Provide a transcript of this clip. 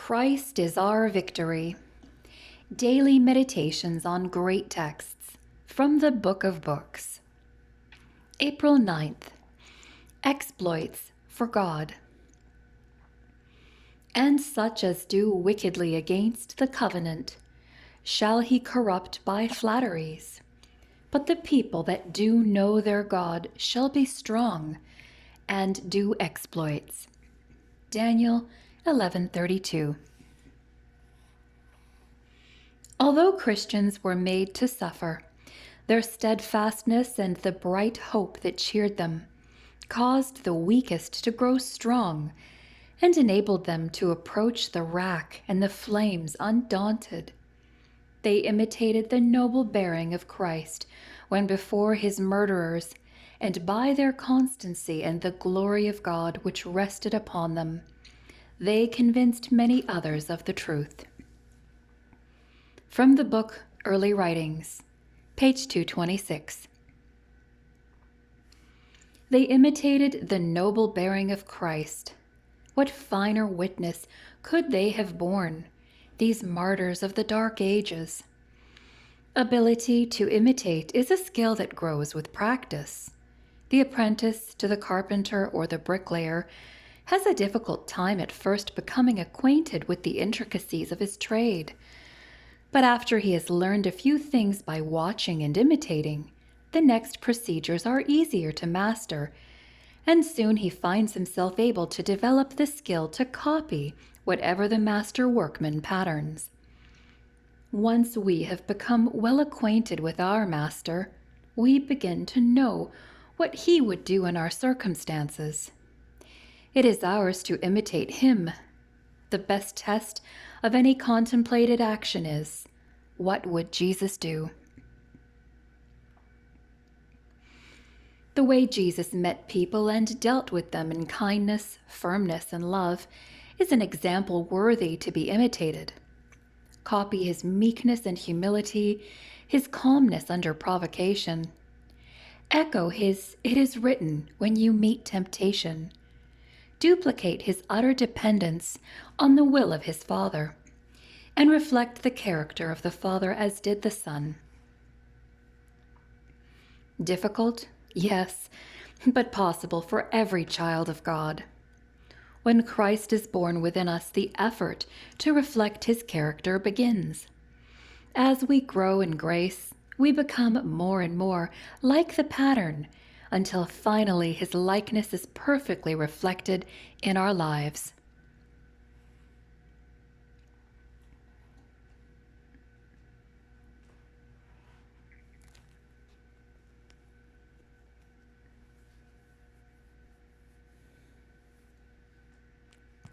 Christ is our victory. Daily meditations on great texts from the Book of Books. April 9th. Exploits for God. And such as do wickedly against the covenant shall he corrupt by flatteries. But the people that do know their God shall be strong and do exploits. Daniel 11:32. Although Christians were made to suffer, their steadfastness and the bright hope that cheered them caused the weakest to grow strong and enabled them to approach the rack and the flames undaunted. They imitated the noble bearing of Christ when before his murderers, and by their constancy and the glory of God which rested upon them, they convinced many others of the truth. From the book Early Writings, page 226. They imitated the noble bearing of Christ. What finer witness could they have borne, these martyrs of the dark ages? Ability to imitate is a skill that grows with practice. The apprentice to the carpenter or the bricklayer has a difficult time at first becoming acquainted with the intricacies of his trade. But after he has learned a few things by watching and imitating, the next procedures are easier to master, and soon he finds himself able to develop the skill to copy whatever the master workman patterns. Once we have become well acquainted with our master, we begin to know what he would do in our circumstances. It is ours to imitate him. The best test of any contemplated action is, what would Jesus do? The way Jesus met people and dealt with them in kindness, firmness, and love is an example worthy to be imitated. Copy his meekness and humility, his calmness under provocation. Echo his "it is written" when you meet temptation. Duplicate his utter dependence on the will of his Father, and reflect the character of the Father as did the Son. Difficult? Yes, but possible for every child of God. When Christ is born within us, the effort to reflect his character begins. As we grow in grace, we become more and more like the pattern, until finally his likeness is perfectly reflected in our lives.